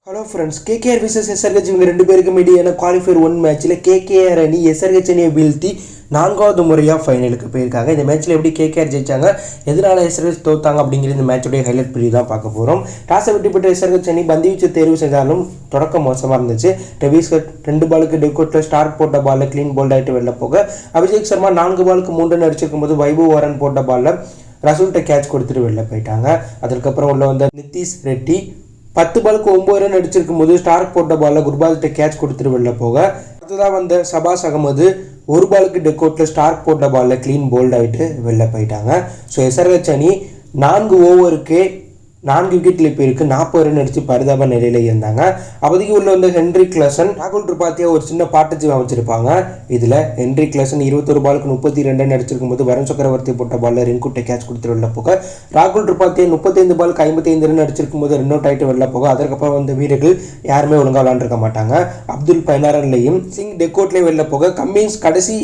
Hello friends, KKR versus SRH இவங்க ரெண்டு பேருக்கும் இடையான குவாலிஃபயர் 1 மேட்ச்சில் கேகேஆர் அணி எஸ்ஆர்ஹெச் அணியை வீழ்த்தி 4வது முறையாக ஃபைனலுக்கு போயிருக்காங்க. இந்த மேட்ச்சில் எப்படி கேகேஆர் ஜெயிச்சாங்க, எதனால எஸ்ஆர்ஹெச் தோத்தாங்க அப்படிங்கிற இந்த மேட்சுடைய ஹைலைட் பிரிவு தான் பார்க்க போகிறோம். டாஸை வெற்றி பெற்ற எஸ்ஆர்ஹெச் அணி பந்துவீச்சு தேர்வு செஞ்சாலும் தொடக்கம் மோசமாக இருந்துச்சு. டெவிஸ்கட் 2 பாலுக்கு டெக்கோட்டில் ஸ்டார்க் போட்ட பாலில் க்ளீன் போல்ட் ஆகிட்டு வெளில போக, அபிஷேக் சர்மா 4 பாலுக்கு 3 ரன் அடிச்சிருக்கும் போது வைபவ் வாரன் போட்ட பாலில் ரசூல்கிட்ட கேட்ச் கொடுத்துட்டு வெளில போயிட்டாங்க. அதற்கப்புறம் உள்ள வந்த நிதிஷ் ரெட்டி 10 பாலுக்கு 9 ரன் அடிச்சிருக்கும் போது ஸ்டார்க் போட்ட பாலில் குர்பால்கிட்ட கேட்ச் கொடுத்துட்டு வெளில போக, அடுத்ததாக வந்த சபாஸ் அகமது 1 பாலுக்கு டெக்கோட்டில் ஸ்டார்க் போட்ட பாலில் க்ளீன் போல்ட் ஆகிட்டு வெளில போயிட்டாங்க. ஸோ எஸ்ஆர்ஹெச் அணி 4 ஓவருக்கு 4 விக்கெட்டில் போயிருக்கு 40 ரன் அடித்து பரிதாப நிலையில் இருந்தாங்க. அப்போதைக்கு உள்ள வந்து ஹென்ரி கிளசன் ராகுல் திரிபாத்தியா ஒரு சின்ன பார்ட்னர்ஷிப் அமைச்சிருப்பாங்க. இதில் ஹென்ரி கிளசன் 21 பாலுக்கு 32 ரன் அடிச்சிருக்கும் போது வருண் சக்கரவர்த்தி போட்ட பாலில் ரிங்குட்டை கேட்ச் கொடுத்துட்டு வெளில போக, ராகுல் திரிபாத்தியா 35 பாலுக்கு 55 ரன் அடிச்சிருக்கும் போது ரன் அவுட் ஆகிட்டு வெளில போக, அதற்கப்புறம் வந்து வீரர்கள் யாருமே ஒழுங்காக விளாண்டுருக்க மாட்டாங்க. அப்துல் 16 ரன்லையும் சிங் டெக்கோட்லேயே வெளில போக, கம்மின்ஸ் கடைசி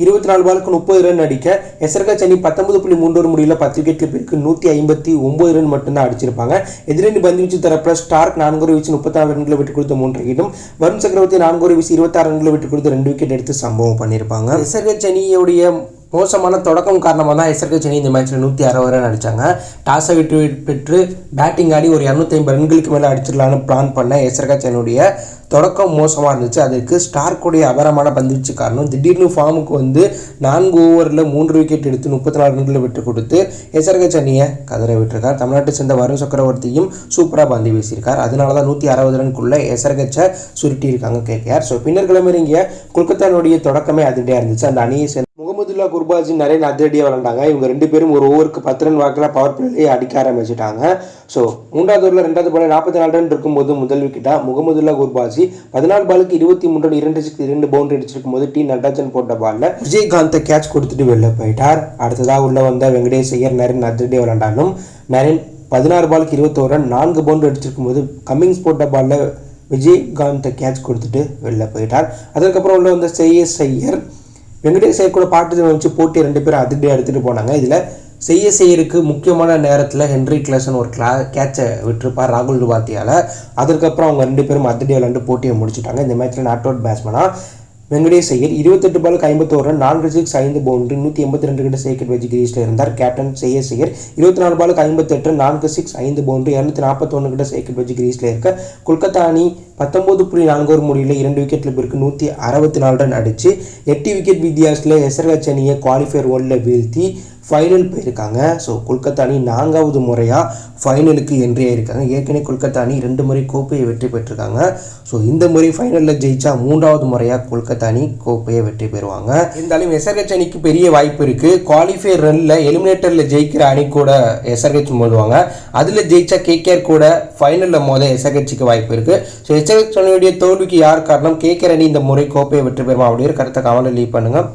24 பாலுக்கு 30 ரன் அடிக்க எஸ்ஆர்ஹெச் அணி 19.3 முடியல 10 விக்கெட்டில் போயிருக்கு 159 ரன் மட்டும்தான் அடிச்சிருப்பாங்க. எதிரணி பந்துவீச்சு தரப்புல ஸ்டார்க் 4 ஓவர் வீச்சு 34 ரன்களை விட்டு கொடுத்து 3 விக்கெட்டும், வருண் சக்கரவர்த்தி 4 ஓவர் வீச்சு 26 ரன்களை விட்டு கொடுத்து 2 விக்கெட் எடுத்து சம்பவம் பண்ணியிருப்பாங்க. எஸ்ஆர்ஹெச் அணியுடைய மோசமான தொடக்கம் காரணமாக தான் எஸ்ஆர்ஹெச் அணி இந்த மேட்ச்சில் 160 ரன் அடித்தாங்க. டாஸை விட்டு பெற்று பேட்டிங் ஆடி ஒரு 250 ரன்களுக்கு மேலே அடிச்சிடலான்னு பிளான் பண்ண எஸ்ஆர்ஹெச் அணியுடைய தொடக்கம் மோசமாக இருந்துச்சு. அதுக்கு ஸ்டார்க்குடைய அபாரமான பந்துவீச்சு காரணம். திடீர்னு ஃபார்முக்கு வந்து 4 ஓவரில் 3 விக்கெட் எடுத்து 34 ரன்களை விட்டு கொடுத்து எஸ்ஆர்ஹெச் அணியை கதற விட்டுருக்கார். தமிழ்நாட்டை சேர்ந்த வருண் சக்கரவர்த்தியும் சூப்பராக பந்து வீசியிருக்கார். அதனால தான் 160 ரன்குள்ளே எஸ்ஆர்ஹெச்சை சுருட்டியிருக்காங்க கேகேஆர். ஸோ பின்னர் கிளம்பிறங்கிய கொல்கத்தானுடைய தொடக்கமே அதிரடியாக இருந்துச்சு. அந்த அணியை சேர்ந்த முகமதுல்லா குர்பாஜி நிறைய அதிரடியாக விளாண்டாங்க. இவங்க 2 பேரும் ஒரு ஓவருக்கு 10 ரன் வாக்கில் பவர் பிளேயே அடிக்க ஆரம்பிச்சிட்டாங்க. ஸோ 3வது ஓவரில் 2வது பால் 44 ரன் இருக்கும்போது முதல் விக்கெட்டாக முகமதுல்லா குர்பாஜி 14 பாலுக்கு 23 ரன் 2 பவுண்டரி அடிச்சிருக்கும் போது டி நடராஜன் போட்ட பாலில் விஜயகாந்தை கேட்ச் கொடுத்துட்டு வெளில போயிட்டார். அடுத்ததாக உள்ள வந்த வெங்கடேஷ் ஐயர் நரேன் அதிரடியாக விளாண்டாலும் நரேன் 16 பாலுக்கு 21 ரன் 4 பவுண்டரி அடிச்சிருக்கும் போது கம்மிங்ஸ் போட்ட பாலில் விஜயகாந்தை கேட்ச் கொடுத்துட்டு வெளில போயிட்டார். அதற்கப்புறம் உள்ள வந்த செய்யஸ் ஐயர் வெங்கடேஷ் ஐயர் கூட பாட்டு வச்சு போட்டி 2 பேரும் அதிரடியாக எடுத்துகிட்டு போனாங்க. இதில் செய்யருக்கு முக்கியமான நேரத்தில் ஹென்ரி கிளசன் ஒரு கேட்சை விட்டுருப்பார் ராகுல் திரிபாத்தியால். அதற்கப்புறம் அவங்க 2 பேரும் அதிரடியாக விளாண்டு போட்டியை முடிச்சுட்டாங்க. இந்த மேட்ச்சில் நாட் அவுட் பேட்ஸ்மனாக வெங்கடேஷ் ஐயர் 28 பாலுக்கு 51 ரன் 4 சிக்ஸ் 5 பவுண்டரி 182 கிட்ட சைக்கிள் வச்சு கிரீஸில் இருந்தார். கேப்டன் செய்யஸ் ஐயர் 24 பாலுக்கு 58 ரன் 4 சிக்ஸ் 5 பவுண்டரி 241 கிட்ட சைக்கிள் வச்சு கிரீஸில் இருக்க கொல்கத்தா அணி 19.4 ஓவர் முடியல 2 விக்கெட்டில் போயிருக்கு 164 ரன் அடித்து 8 விக்கெட் வித்தியாசத்தில் எஸ்ஆர்ஹெச் அணியை குவாலிஃபயர் 1 வீழ்த்தி ஃபைனல் போயிருக்காங்க. ஸோ கொல்கத்தா அணி 4வது முறையாக ஃபைனலுக்கு என்ட்ரி ஆகியிருக்காங்க. ஏற்கனவே கொல்கத்தா அணி 2 முறை கோப்பையை வெற்றி பெற்றிருக்காங்க. ஸோ இந்த முறை ஃபைனலில் ஜெயிச்சா 3வது முறையாக கொல்கத்தா அணி கோப்பையை வெற்றி பெறுவாங்க. இருந்தாலும் எஸ்ஆர்ஹெச் அணிக்கு பெரிய வாய்ப்பு இருக்குது. குவாலிஃபயர் ரனில் எலிமினேட்டரில் ஜெயிக்கிற அணி கூட எஸ்ஆர்ஹெச் மோதுவாங்க. அதில் ஜெயிச்சா கேகேஆர் கூட ஃபைனலில் மோத எஸ்ஆர்ஹெச்சுக்கு வாய்ப்பு இருக்குது. ஸோ எஸ்ஆர்ஹெச் அணியுடைய தோல்விக்கு யார் காரணம், கேகேஆர் அணி இந்த முறை கோப்பையை வெற்றி பெறுமா அப்படிங்கிற கருத்தை கமெண்ட்டில் லீவ் பண்ணுங்கள்.